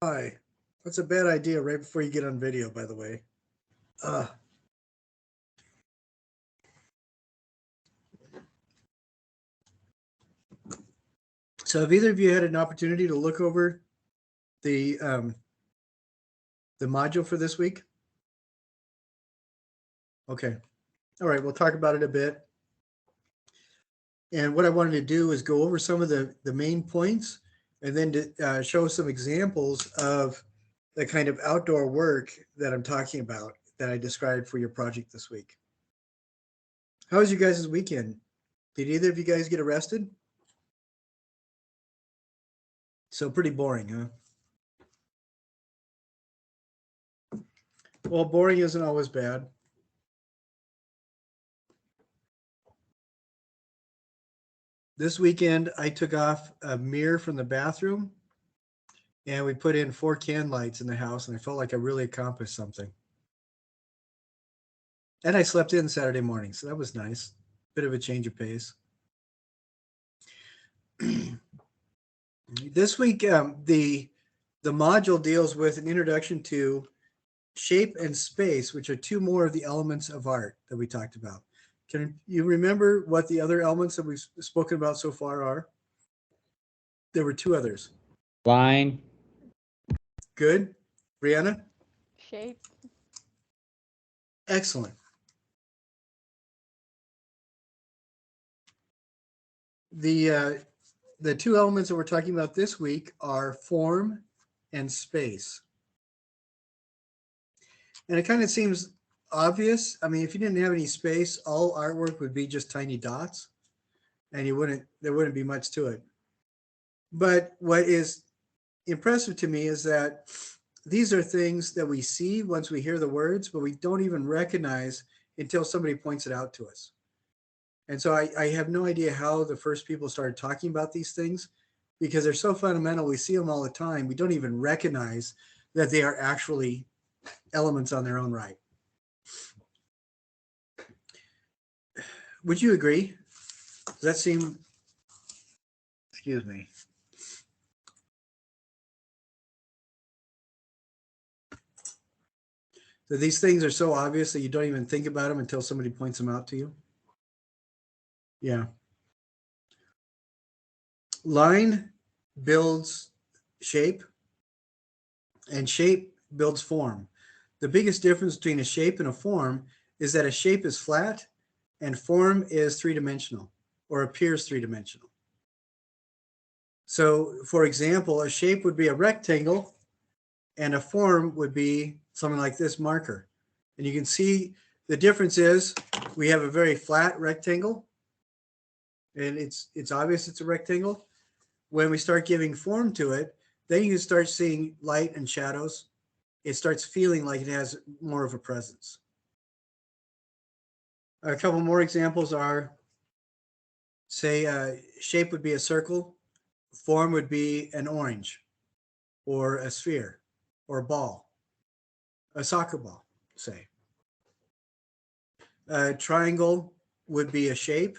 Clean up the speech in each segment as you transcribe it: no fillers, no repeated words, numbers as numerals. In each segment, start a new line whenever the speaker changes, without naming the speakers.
Hi. That's a bad idea right before you get on video, by the way. Uh, so have either of you had an opportunity to look over the um, the module for this week? Okay. All right. We'll talk about it a bit. And what I wanted to do is go over some of the main points and then to, show some examples of the kind of outdoor work that I'm talking about that I described for your project this week. How was you guys' weekend? Did either of you guys get arrested? So pretty boring, huh? Well, boring isn't always bad. This weekend, I took off a mirror from the bathroom and we put in 4 can lights in the house, and I felt like I really accomplished something. And I slept in Saturday morning, so that was nice. Bit of a change of pace. This week, the module deals with an introduction to shape and space, which are two more of the elements of art that we talked about. Can you remember what the other elements that we've spoken about so far are? There were two others.
Line.
Good. Brianna?
Shape.
Excellent. The two elements that we're talking about this week are form and space. And it kind of seems obvious. I mean, if you didn't have any space, all artwork would be just tiny dots, and there wouldn't be much to it. But what is impressive to me is that these are things that we see once we hear the words, but we don't even recognize until somebody points it out to us. And so I have no idea how the first people started talking about these things, because they're so fundamental. We see them all the time. We don't even recognize that they are actually elements on their own right. Would you agree? Does that seem, excuse me. So these things are so obvious that you don't even think about them until somebody points them out to you? Yeah. Line builds shape, and shape builds form. The biggest difference between a shape and a form is that a shape is flat and form is three-dimensional, or appears three-dimensional. So, for example, a shape would be a rectangle and a form would be something like this marker. And you can see the difference is we have a very flat rectangle, and it's obvious it's a rectangle. When we start giving form to it, then you can start seeing light and shadows. It starts feeling like it has more of a presence. A couple more examples are, say, shape would be a circle, form would be an orange, or a sphere, or a ball, a soccer ball, say. A triangle would be a shape.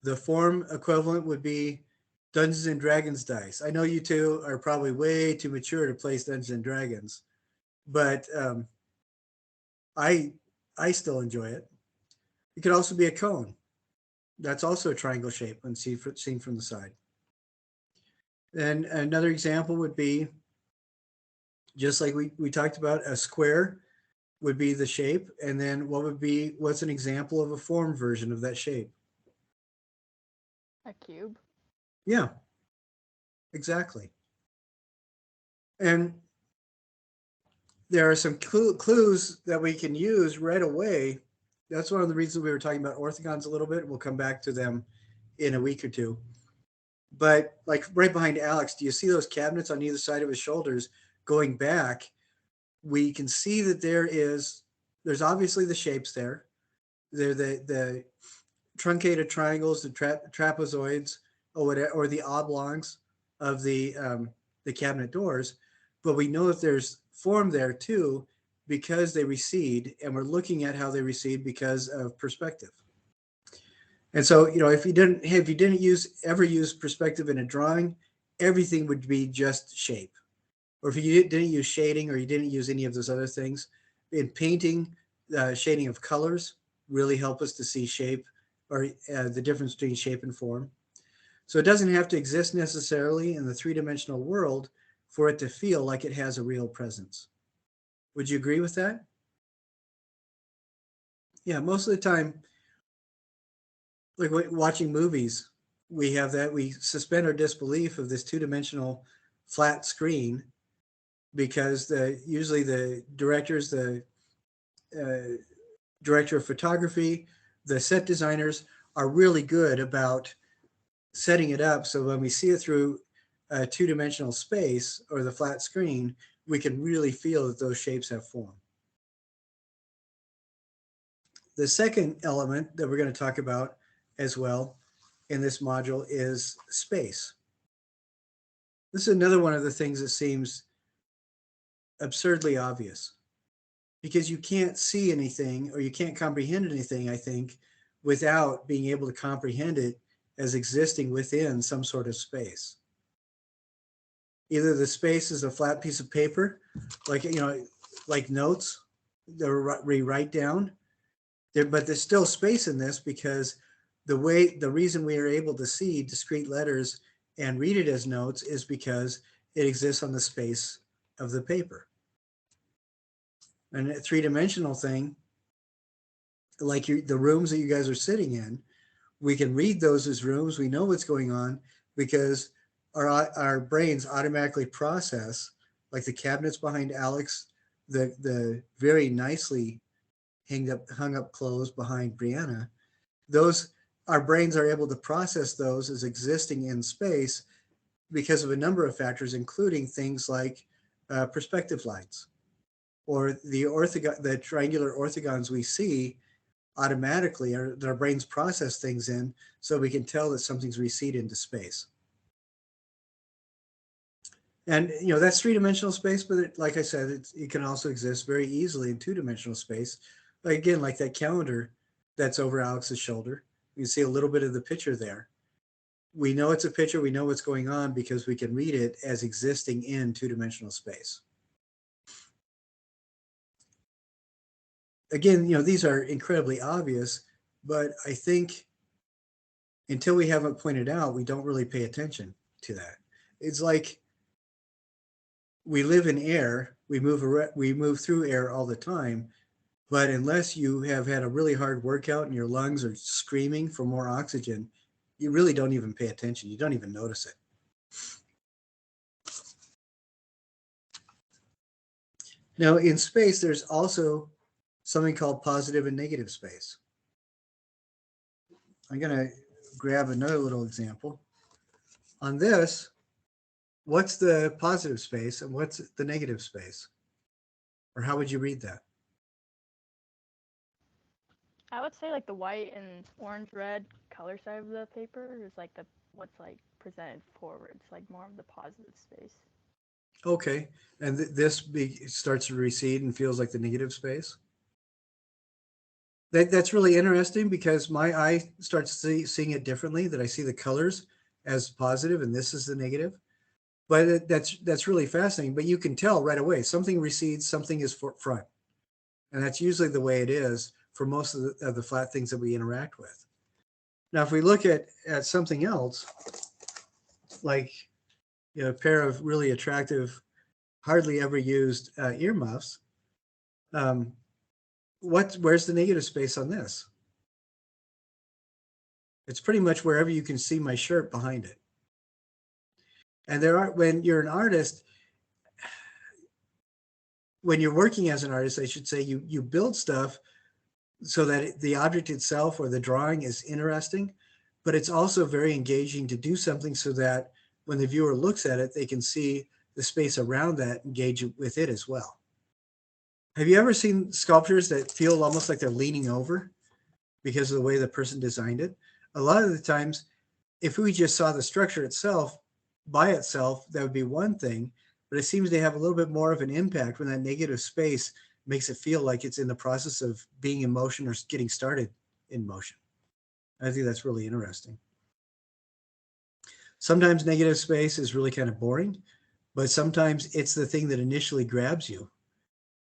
The form equivalent would be Dungeons and Dragons dice. I know you two are probably way too mature to play Dungeons and Dragons, but I still enjoy it. It could also be a cone. That's also a triangle shape when seen from the side. And another example would be, just like we talked about, a square would be the shape, and then what's an example of a form version of that shape?
A cube.
Yeah, exactly. And there are some clues that we can use right away. That's one of the reasons we were talking about orthogons a little bit. We'll come back to them in a week or two. But like right behind Alex, do you see those cabinets on either side of his shoulders going back? We can see that there's obviously the shapes there. They're the truncated triangles, the trapezoids, or the oblongs of the cabinet doors. But we know that there's form there too, because they recede, and we're looking at how they recede because of perspective. And so, if you didn't ever use perspective in a drawing, everything would be just shape, or if you didn't use shading or you didn't use any of those other things, in painting, shading of colors really help us to see shape or the difference between shape and form. So it doesn't have to exist necessarily in the three-dimensional world for it to feel like it has a real presence. Would you agree with that? Yeah, most of the time, like watching movies, we have that. We suspend our disbelief of this two-dimensional flat screen because usually the directors, the uh, director of photography, the set designers are really good about setting it up so when we see it through a two-dimensional space or the flat screen, we can really feel that those shapes have form. The second element that we're going to talk about as well in this module is space. This is another one of the things that seems absurdly obvious because you can't see anything or you can't comprehend anything, I think, without being able to comprehend it as existing within some sort of space. Either the space is a flat piece of paper, like notes that we write down, but there's still space in this because the reason we are able to see discrete letters and read it as notes is because it exists on the space of the paper. And a three-dimensional thing, like the rooms that you guys are sitting in, we can read those as rooms. We know what's going on because our brains automatically process, like the cabinets behind Alex, the very nicely hung up clothes behind Brianna. Those, our brains are able to process those as existing in space because of a number of factors, including things like perspective lines or the triangular orthogons we see automatically, our brains process things in so we can tell that something's receded into space. And that's three-dimensional space, but like I said, it can also exist very easily in two-dimensional space. Again, like that calendar that's over Alex's shoulder. You can see a little bit of the picture there. We know it's a picture. We know what's going on because we can read it as existing in two-dimensional space. Again, these are incredibly obvious, but I think until we have it pointed out, we don't really pay attention to that. It's like we live in air, we move through air all the time, but unless you have had a really hard workout and your lungs are screaming for more oxygen, you really don't even pay attention. You don't even notice it. Now, in space, there's also something called positive and negative space. I'm going to grab another little example. On this, what's the positive space and what's the negative space? Or how would you read that?
I would say like the white and orange red color side of the paper is like what's like presented forward. It's like more of the positive space.
Okay, and this starts to recede and feels like the negative space. That's really interesting because my eye starts seeing it differently. That I see the colors as positive and this is the negative. But that's really fascinating. But you can tell right away something recedes, something is front, and that's usually the way it is for most of the flat things that we interact with. Now, if we look at something else, like a pair of really attractive, hardly ever used earmuffs, where's the negative space on this? It's pretty much wherever you can see my shirt behind it. And when you're an artist, when you're working as an artist, I should say, you build stuff so that the object itself or the drawing is interesting, but it's also very engaging to do something so that when the viewer looks at it, they can see the space around that, engage with it as well. Have you ever seen sculptures that feel almost like they're leaning over because of the way the person designed it? A lot of the times, if we just saw the structure itself by itself, that would be one thing, but it seems to have a little bit more of an impact when that negative space makes it feel like it's in the process of being in motion or getting started in motion. I think that's really interesting. Sometimes negative space is really kind of boring, but sometimes it's the thing that initially grabs you.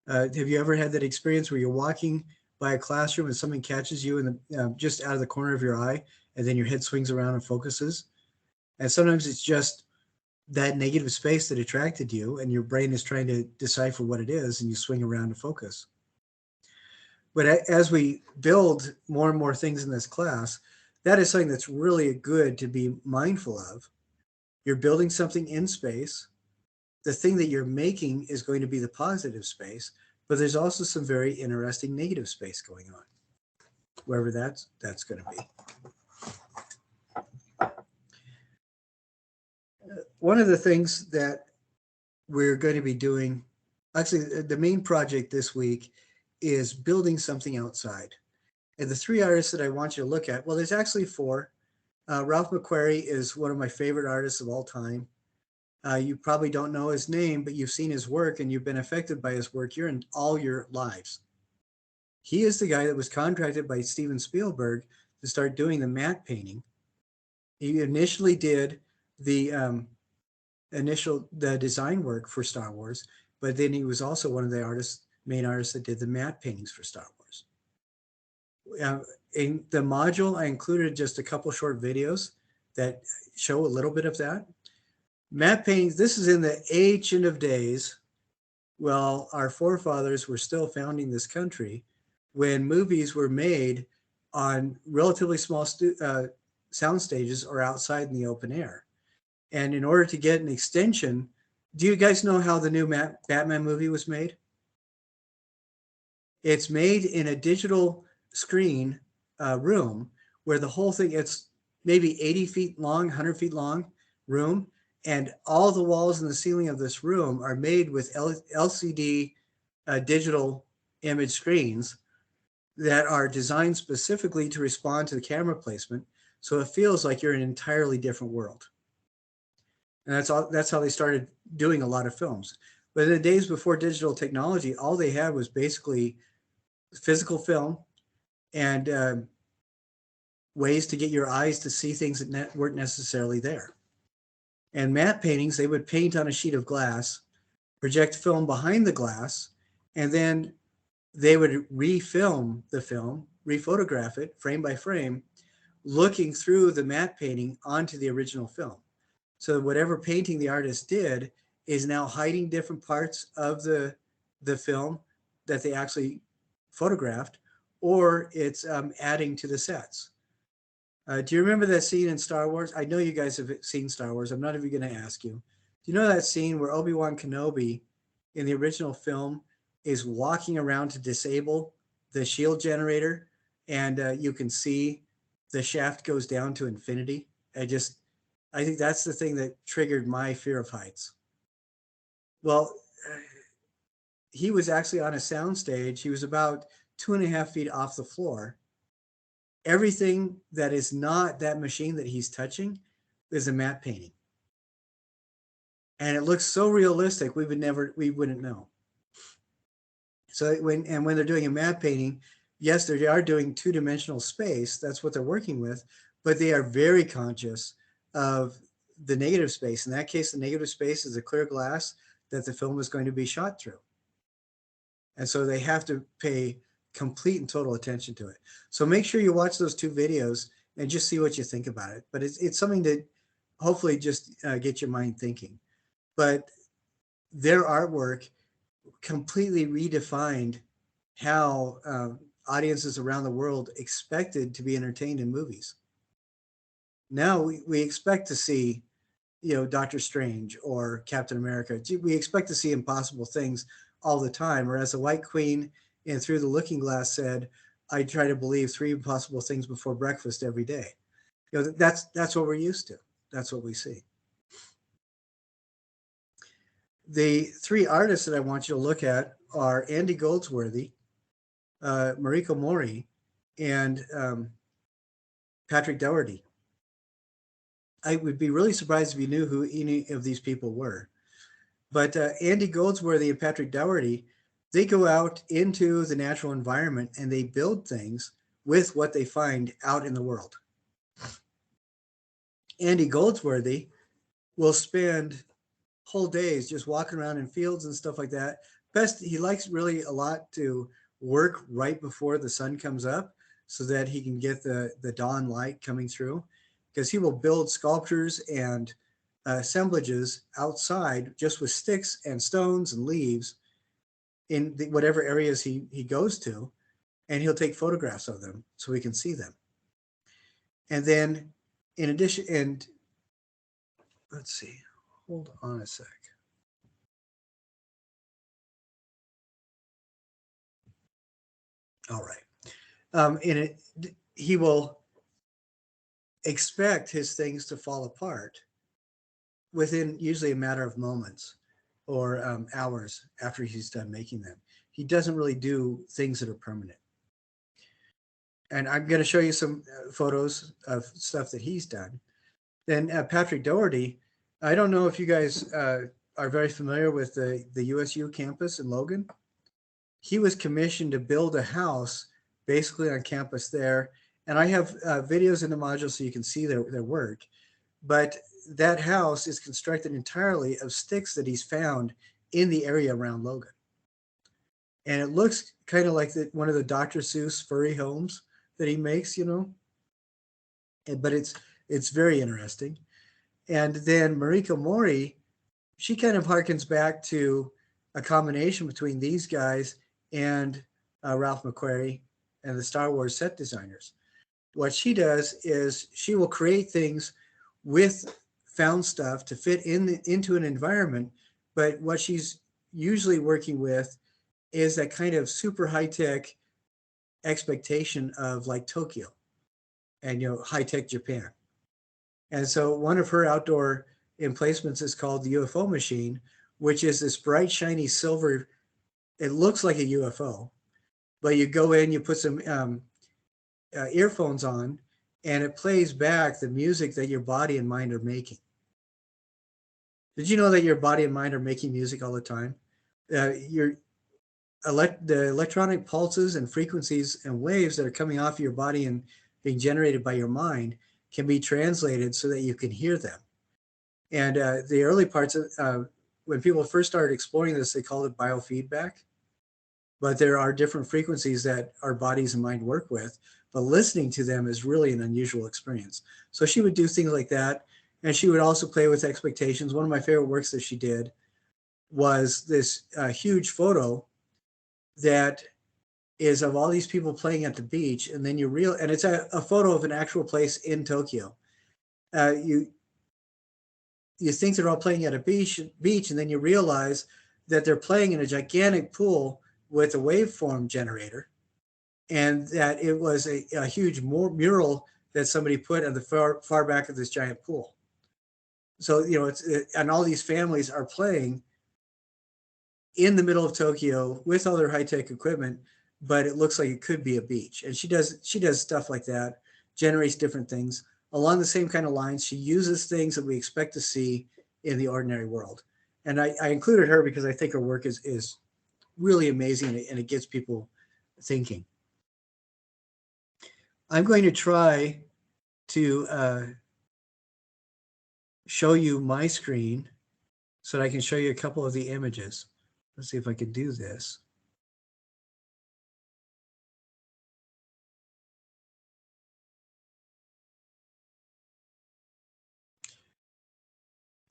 Have you ever had that experience where you're walking by a classroom and something catches you in the just out of the corner of your eye, and then your head swings around and focuses? And sometimes it's just that negative space that attracted you, and your brain is trying to decipher what it is, and you swing around to focus. But as we build more and more things in this class, that is something that's really good to be mindful of. You're building something in space. The thing that you're making is going to be the positive space, but there's also some very interesting negative space going on, wherever that's going to be. One of the things that we're going to be doing, actually, the main project this week is building something outside. And the three artists that I want you to look at, well, there's actually four. Ralph McQuarrie is one of my favorite artists of all time. You probably don't know his name, but you've seen his work and you've been affected by his work in all your lives. He is the guy that was contracted by Steven Spielberg to start doing the matte painting. He initially did the design work for Star Wars, but then he was also one of the main artists that did the matte paintings for Star Wars. In the module, I included just a couple short videos that show a little bit of that. Matte paintings, this is in the ancient of days, while our forefathers were still founding this country, when movies were made on relatively small sound stages or outside in the open air. And in order to get an extension, do you guys know how the new Batman movie was made? It's made in a digital screen room where the whole thing, it's maybe 80 feet long, 100 feet long room. And all the walls and the ceiling of this room are made with LCD digital image screens that are designed specifically to respond to the camera placement. So it feels like you're in an entirely different world. And that's how they started doing a lot of films. But in the days before digital technology, all they had was basically physical film and ways to get your eyes to see things that weren't necessarily there. And matte paintings, they would paint on a sheet of glass, project film behind the glass, and then they would refilm the film, rephotograph it frame by frame, looking through the matte painting onto the original film. So whatever painting the artist did is now hiding different parts of the film that they actually photographed, or it's adding to the sets. Do you remember that scene in Star Wars? I know you guys have seen Star Wars. I'm not even going to ask you. Do you know that scene where Obi-Wan Kenobi in the original film is walking around to disable the shield generator, and you can see the shaft goes down to infinity? I think that's the thing that triggered my fear of heights. Well, he was actually on a soundstage. He was about 2.5 feet off the floor. Everything that is not that machine that he's touching is a matte painting. And it looks so realistic, we wouldn't know. So when they're doing a matte painting, yes, they are doing two-dimensional space. That's what they're working with, but they are very conscious of the negative space. In that case, the negative space is a clear glass that the film is going to be shot through. And so they have to pay complete and total attention to it. So make sure you watch those two videos and just see what you think about it. But it's something that hopefully just get your mind thinking. But their artwork completely redefined how audiences around the world expected to be entertained in movies. Now we expect to see, Doctor Strange or Captain America. We expect to see impossible things all the time. Or as the White Queen in Through the Looking Glass said, I try to believe 3 impossible things before breakfast every day. That's what we're used to. That's what we see. The 3 artists that I want you to look at are Andy Goldsworthy, Mariko Mori, and Patrick Doherty. I would be really surprised if you knew who any of these people were. But Andy Goldsworthy and Patrick Doherty, they go out into the natural environment and they build things with what they find out in the world. Andy Goldsworthy will spend whole days just walking around in fields and stuff like that. Best, he likes really a lot to work right before the sun comes up so that he can get the dawn light coming through, because he will build sculptures and assemblages outside just with sticks and stones and leaves in whatever areas he goes to, and he'll take photographs of them so we can see them. And then in addition, and let's see, hold on a sec. All right. In it, he will expect his things to fall apart within usually a matter of moments or hours after he's done making them. He doesn't really do things that are permanent. And I'm going to show you some photos of stuff that he's done. Then Patrick Doherty, I don't know if you guys are very familiar with the USU campus in Logan. He was commissioned to build a house basically on campus there. And I have videos in the module so you can see their work. But that house is constructed entirely of sticks that he's found in the area around Logan. And it looks kind of like one of the Dr. Seuss furry homes that he makes, you know. But it's very interesting. And then Mariko Mori, she kind of harkens back to a combination between these guys and Ralph McQuarrie and the Star Wars set designers. What she does is she will create things with found stuff to fit into an environment, but what she's usually working with is that kind of super high-tech expectation of like Tokyo and, you know, high-tech Japan. And so one of her outdoor emplacements is called the Ufo Machine, which is this bright, shiny silver. It looks like a UFO, but you go in, you put some earphones on, and it plays back the music that your body and mind are making. Did you know that your body and mind are making music all the time? The electronic pulses and frequencies and waves that are coming off your body and being generated by your mind can be translated so that you can hear them. And the early parts of when people first started exploring this, they called it biofeedback. But there are different frequencies that our bodies and mind work with. But listening to them is really an unusual experience. So she would do things like that. And she would also play with expectations. One of my favorite works that she did was this huge photo that is of all these people playing at the beach. And then and it's a photo of an actual place in Tokyo. You think they're all playing at a beach, and then you realize that they're playing in a gigantic pool with a waveform generator, and that it was a huge mural that somebody put at the far back of this giant pool. So, you know, and all these families are playing in the middle of Tokyo with all their high-tech equipment, but it looks like it could be a beach. And she does stuff like that, generates different things along the same kind of lines. She uses things that we expect to see in the ordinary world. And I included her because I think her work is really amazing, and it gets people thinking. I'm going to try to show you my screen so that I can show you a couple of the images. Let's see if I can do this.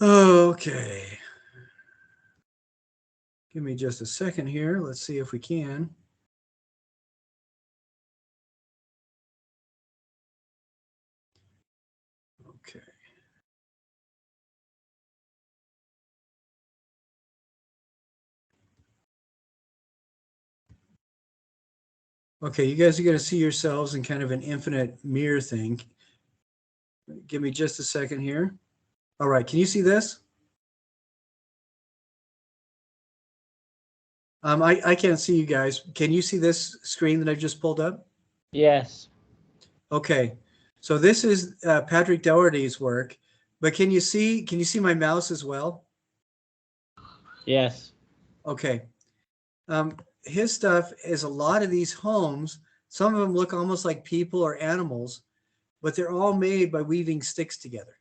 Okay. Give me just a second here. Let's see if we can. Okay. Okay, you guys are going to see yourselves in kind of an infinite mirror thing. Give me just a second here. All right, can you see this? I can't see you guys. Can you see this screen that I've just pulled up?
Yes.
Okay, so this is Patrick Doherty's work, but can you see my mouse as well?
Yes.
Okay. His stuff is a lot of these homes. Some of them look almost like people or animals, but they're all made by weaving sticks together.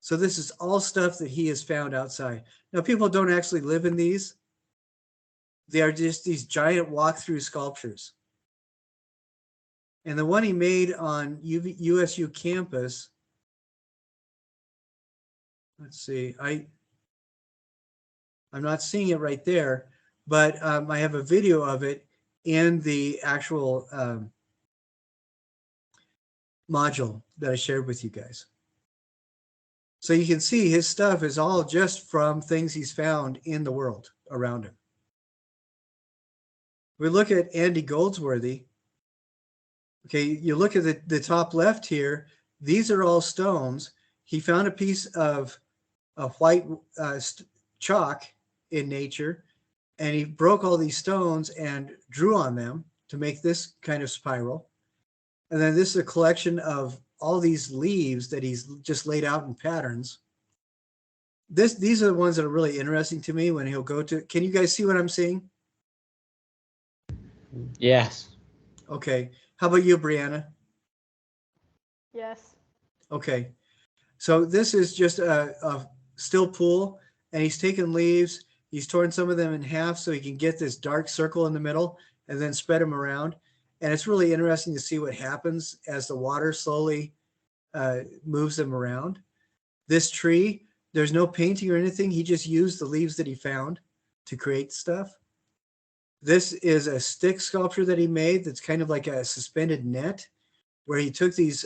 So this is all stuff that he has found outside. Now, people don't actually live in these. They are just these giant walk-through sculptures. And the one he made on USU campus, let's see, I'm not seeing it right there, but I have a video of it in the actual module that I shared with you guys. So you can see his stuff is all just from things he's found in the world around him. We look at Andy Goldsworthy. Okay, you look at the top left here. These are all stones. He found a piece of white chalk in nature, and he broke all these stones and drew on them to make this kind of spiral. And then this is a collection of all these leaves that he's just laid out in patterns. These are the ones that are really interesting to me when he'll go to. Can you guys see what I'm seeing?
Yes.
Okay. How about you, Brianna?
Yes.
Okay. So this is just a still pool, and he's taken leaves. He's torn some of them in half so he can get this dark circle in the middle and then spread them around. And it's really interesting to see what happens as the water slowly moves them around. This tree, there's no painting or anything. He just used the leaves that he found to create stuff. This is a stick sculpture that he made that's kind of like a suspended net, where he took these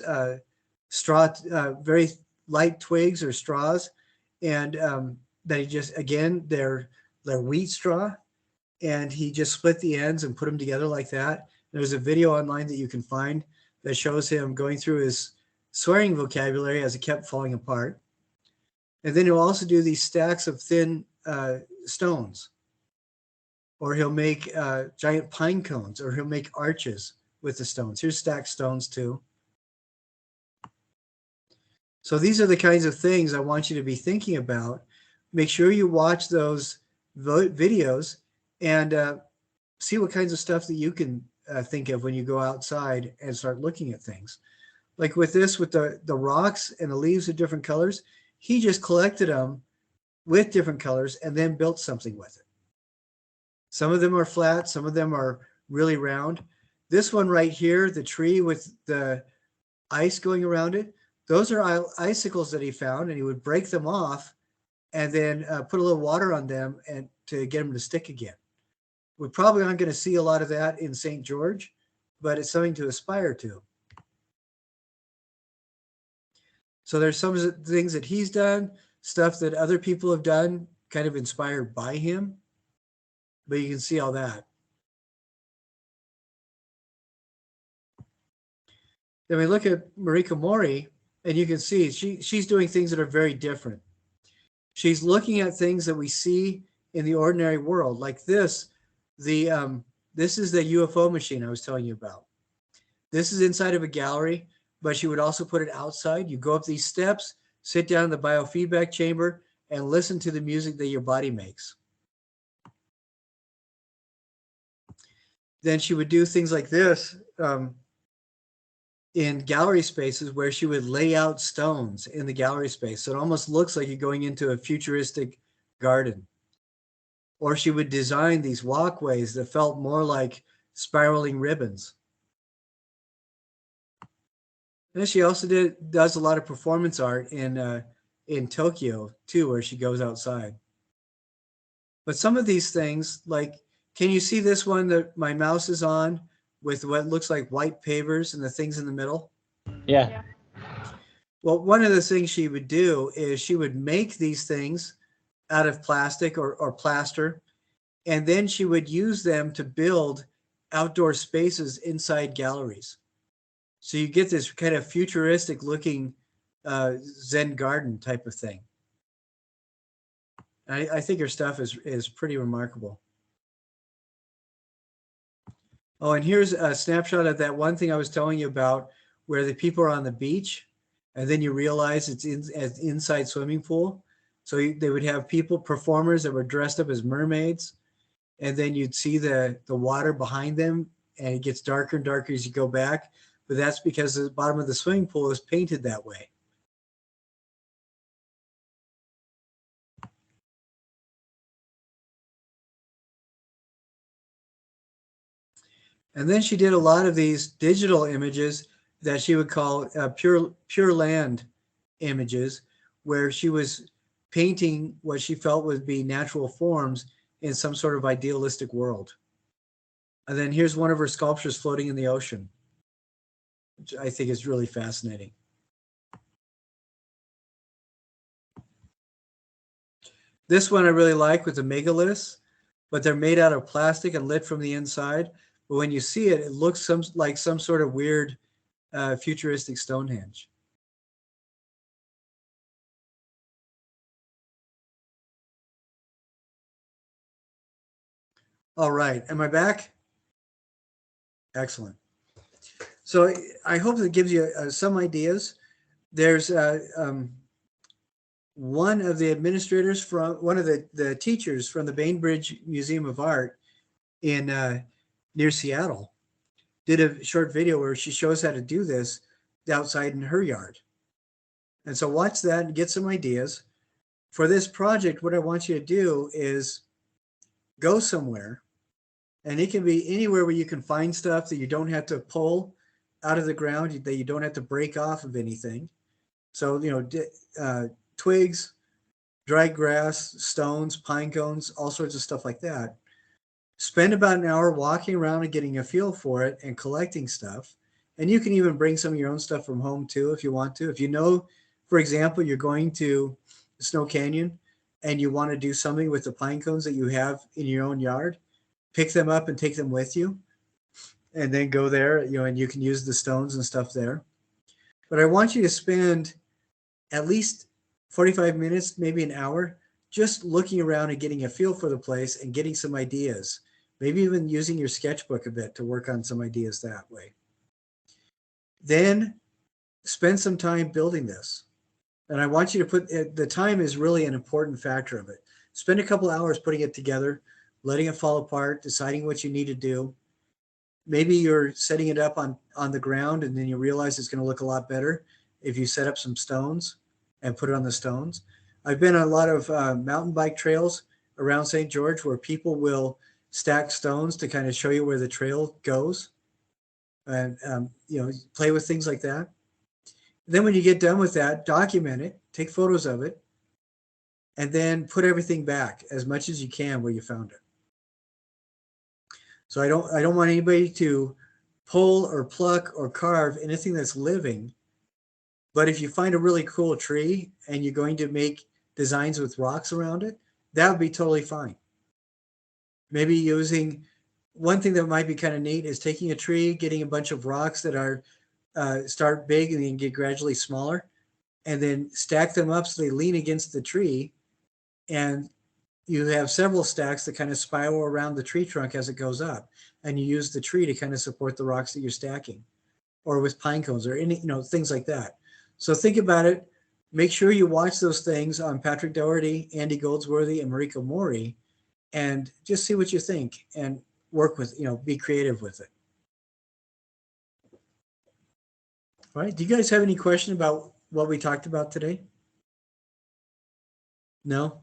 very light twigs or straws, and that he just, again, they're wheat straw, and he just split the ends and put them together like that. There's a video online that you can find that shows him going through his swearing vocabulary as it kept falling apart. And then he'll also do these stacks of thin stones, or he'll make giant pine cones, or he'll make arches with the stones. Here's stacked stones too. So these are the kinds of things I want you to be thinking about. Make sure you watch those videos and see what kinds of stuff that you can think of when you go outside and start looking at things. Like with this, with the rocks and the leaves of different colors, he just collected them with different colors and then built something with it. Some of them are flat, some of them are really round. This one right here, the tree with the ice going around it, those are icicles that he found, and he would break them off and then put a little water on them and to get them to stick again. We probably aren't going to see a lot of that in St. George, but it's something to aspire to. So there's some things that he's done, stuff that other people have done, kind of inspired by him, but you can see all that. Then we look at Marika Mori, and you can see she's doing things that are very different. She's looking at things that we see in the ordinary world, like this. This is the UFO machine I was telling you about. This is inside of a gallery, but she would also put it outside. You go up these steps, sit down in the biofeedback chamber, and listen to the music that your body makes. Then she would do things like this in gallery spaces, where she would lay out stones in the gallery space. So it almost looks like you're going into a futuristic garden. Or she would design these walkways that felt more like spiraling ribbons. And she also does a lot of performance art in Tokyo too, where she goes outside. But some of these things, like, can you see this one that my mouse is on with what looks like white pavers and the things in the middle?
Yeah.
Well, one of the things she would do is she would make these things out of plastic or plaster, and then she would use them to build outdoor spaces inside galleries. So you get this kind of futuristic looking Zen garden type of thing. I think her stuff is pretty remarkable. Oh, and here's a snapshot of that one thing I was telling you about, where the people are on the beach, and then you realize it's an inside swimming pool. So they would have performers that were dressed up as mermaids, and then you'd see the water behind them, and it gets darker and darker as you go back. But that's because the bottom of the swimming pool is painted that way. And then she did a lot of these digital images that she would call pure land images, where she was painting what she felt would be natural forms in some sort of idealistic world. And then here's one of her sculptures floating in the ocean, which I think is really fascinating. This one I really like with the megaliths, but they're made out of plastic and lit from the inside. But when you see it, it looks like some sort of weird futuristic Stonehenge. All right, am I back? Excellent. So I hope that gives you some ideas. There's one of the administrators from one of the teachers from the Bainbridge Museum of Art in near Seattle did a short video where she shows how to do this outside in her yard. And so watch that and get some ideas. For this project, what I want you to do is go somewhere, and it can be anywhere where you can find stuff that you don't have to pull out of the ground, that you don't have to break off of anything. So, twigs, dried grass, stones, pine cones, all sorts of stuff like that. Spend about an hour walking around and getting a feel for it and collecting stuff. And you can even bring some of your own stuff from home too if you want to. If you know, for example, you're going to Snow Canyon and you want to do something with the pine cones that you have in your own yard, pick them up and take them with you and then go there, and you can use the stones and stuff there. But I want you to spend at least 45 minutes, maybe an hour, just looking around and getting a feel for the place and getting some ideas. Maybe even using your sketchbook a bit to work on some ideas that way. Then spend some time building this. And I want you to put the time is really an important factor of it. Spend a couple hours putting it together, letting it fall apart, deciding what you need to do. Maybe you're setting it up on the ground and then you realize it's going to look a lot better if you set up some stones and put it on the stones. I've been on a lot of mountain bike trails around St. George where people will stack stones to kind of show you where the trail goes and, play with things like that. Then when you get done with that, document it, take photos of it, and then put everything back as much as you can where you found it. So I don't want anybody to pull or pluck or carve anything that's living. But if you find a really cool tree and you're going to make designs with rocks around it, that would be totally fine. Maybe using one thing that might be kind of neat is taking a tree, getting a bunch of rocks that are start big and then get gradually smaller, and then stack them up so they lean against the tree, and you have several stacks that kind of spiral around the tree trunk as it goes up, and you use the tree to kind of support the rocks that you're stacking, or with pine cones or any things like that. So think about it. Make sure you watch those things on Patrick Doherty, Andy Goldsworthy, and Mariko Mori, and just see what you think and work with, be creative with it. All right. Do you guys have any question about what we talked about today? No?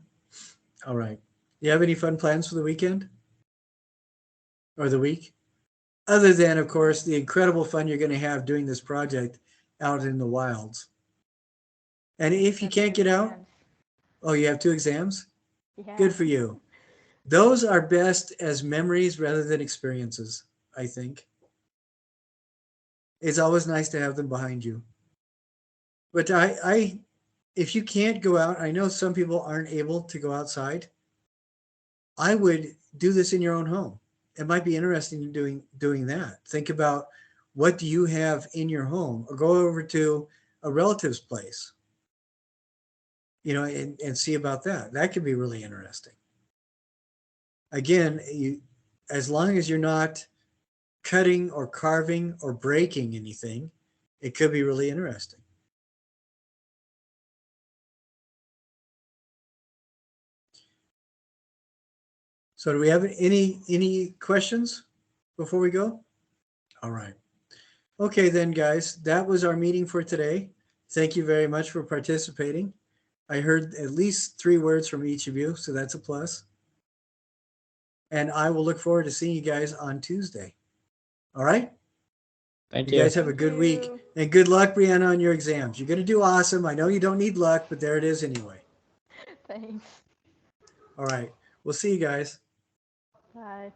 All right. Do you have any fun plans for the weekend or the week? Other than, of course, the incredible fun you're going to have doing this project out in the wilds. And if you can't get out, oh, you have 2 exams?
Yeah.
Good for you. Those are best as memories rather than experiences, I think. It's always nice to have them behind you. But if you can't go out, I know some people aren't able to go outside. I would do this in your own home. It might be interesting doing that. Think about what do you have in your home, or go over to a relative's place, and see about that. That could be really interesting. Again, as long as you're not cutting or carving or breaking anything, it could be really interesting. So do we have any questions before we go? All right. Okay then, guys, that was our meeting for today. Thank you very much for participating. I heard at least 3 words from each of you, so that's a plus. And I will look forward to seeing you guys on Tuesday. All right.
Thank
You
you.
guys have a
Thank
good week.
you.
And good luck, Brianna, on your exams. You're going to do awesome. I know you don't need luck, but there it is anyway.
Thanks.
All right. We'll see you guys.
Bye.